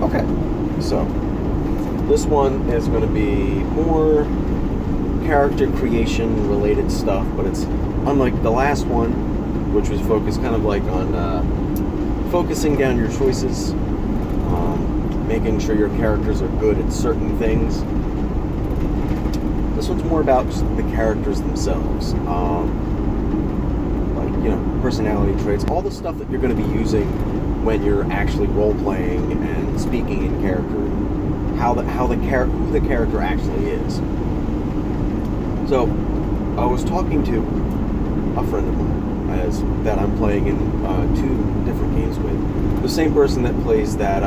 Okay, so this one is going to be more character creation related stuff, but it's unlike the last one, which was focused kind of like on focusing down your choices, making sure your characters are good at certain things. This one's more about just the characters themselves, like, you know, personality traits, all the stuff that you're going to be using when you're actually role-playing and speaking in character, who the character actually is. So, I was talking to a friend of mine that I'm playing in 2 different games with. The same person that plays that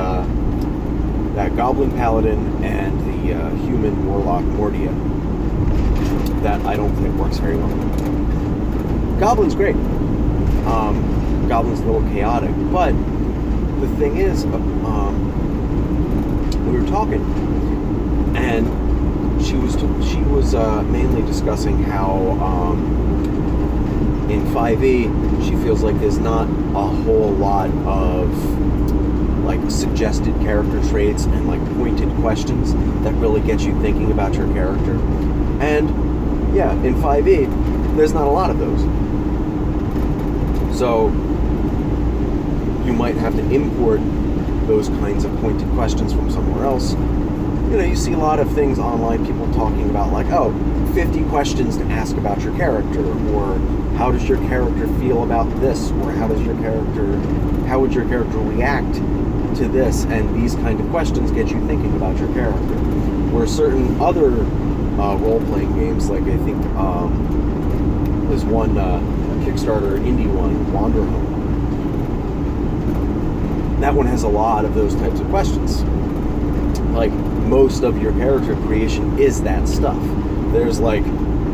Goblin Paladin and the Human Warlock Mordia. That I don't think works very well. Goblin's great. Goblin's a little chaotic, but the thing is, we were talking, and she was mainly discussing how in 5e she feels like there's not a whole lot of like suggested character traits and like pointed questions that really get you thinking about your character. And yeah, in 5e there's not a lot of those. So you might have to import those kinds of pointed questions from somewhere else. You know, you see a lot of things online, people talking about like, 50 questions to ask about your character, or how does your character feel about this, or how would your character react to this, and these kind of questions get you thinking about your character. Where certain other role-playing games, like I think there's one Kickstarter indie one, Wanderhome. That one has a lot of those types of questions. Like, most of your character creation is that stuff. There's like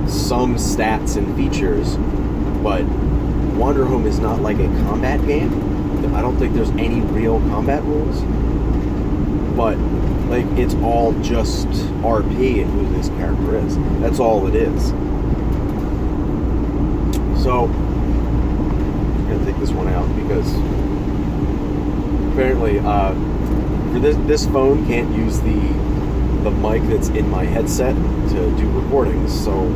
some stats and features, but Wanderhome is not like a combat game. I don't think there's any real combat rules, but like it's all just RP and who this character is. That's all it is. So I'm gonna take this one out because apparently this phone can't use the mic that's in my headset to do recordings, so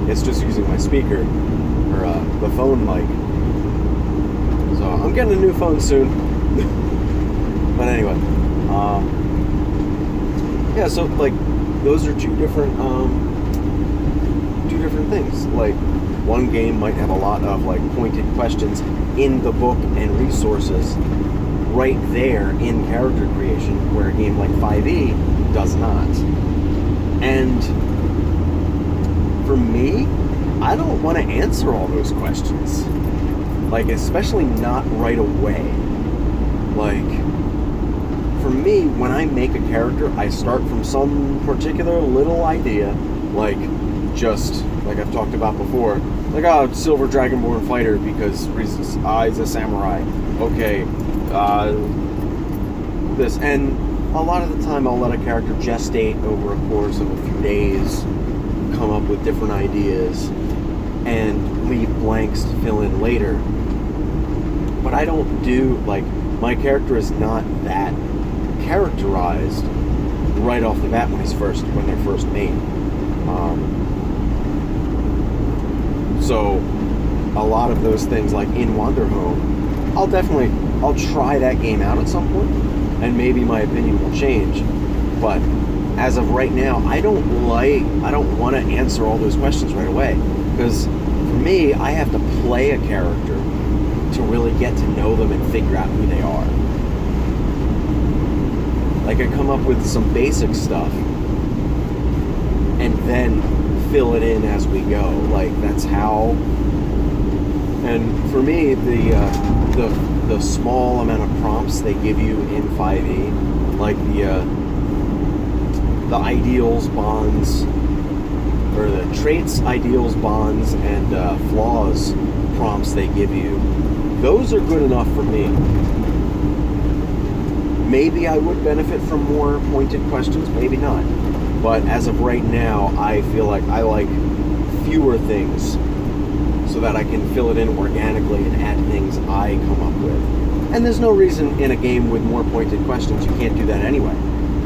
it's just using my speaker or the phone mic. So I'm getting a new phone soon. But anyway, yeah. So like, those are two different things. Like, one game might have a lot of like pointed questions in the book and resources right there in character creation, where a game like 5e does not. And for me, I don't want to answer all those questions. Like, especially not right away. Like, for me, when I make a character, I start from some particular little idea, like, just, like I've talked about before, like, Silver Dragonborn Fighter, because reasons, he's a samurai. Okay, this, and a lot of the time I'll let a character gestate over a course of a few days, come up with different ideas, and leave blanks to fill in later. But I don't do, like, my character is not that characterized right off the bat when they're first made. So a lot of those things, like in Wanderhome, I'll try that game out at some point, and maybe my opinion will change. But as of right now, I don't want to answer all those questions right away, because for me, I have to play a character to really get to know them and figure out who they are. Like, I come up with some basic stuff and then fill it in as we go. Like, that's how. And for me, the small amount of prompts they give you in 5e, like the ideals, bonds, or the traits, ideals, bonds, and flaws prompts they give you, those are good enough for me. Maybe I would benefit from more pointed questions, maybe not. But as of right now, I feel like I like fewer things so that I can fill it in organically and add things I come up with. And there's no reason in a game with more pointed questions you can't do that anyway.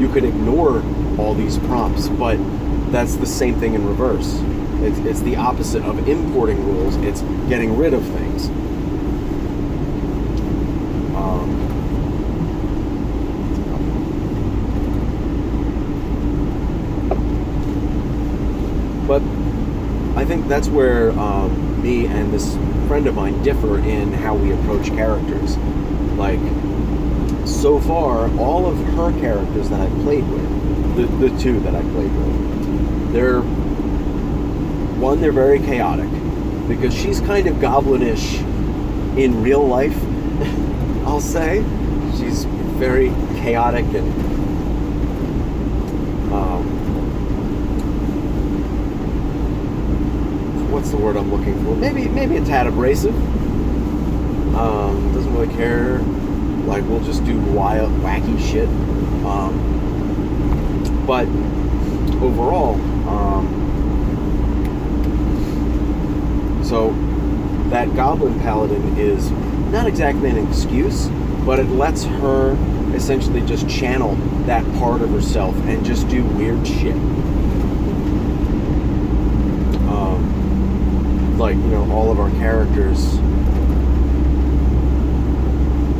You could ignore all these prompts, but that's the same thing in reverse. It's the opposite of importing rules. It's getting rid of things. But I think that's where me and this friend of mine differ in how we approach characters. Like, so far, all of her characters that I've played with, the two that I played with, they're very chaotic, because she's kind of goblinish in real life, I'll say. She's very chaotic and what's the word I'm looking for? Maybe a tad abrasive. Doesn't really care. Like, we'll just do wild, wacky shit. But overall, so that Goblin Paladin is not exactly an excuse, but it lets her essentially just channel that part of herself and just do weird shit. Like, all of our characters.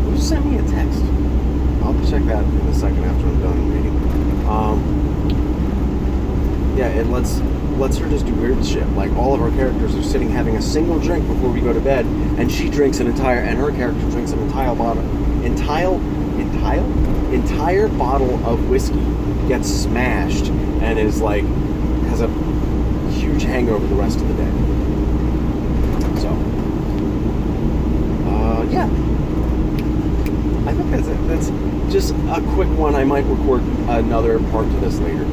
Will you send me a text? I'll check that in a second after I'm done reading. Yeah, it lets her just do weird shit. Like, all of our characters are sitting having a single drink before we go to bed, and her character drinks an entire bottle of whiskey, gets smashed, and is like, has a huge hangover the rest of the day. So, yeah. I think that's it. That's just a quick one. I might record another part to this later.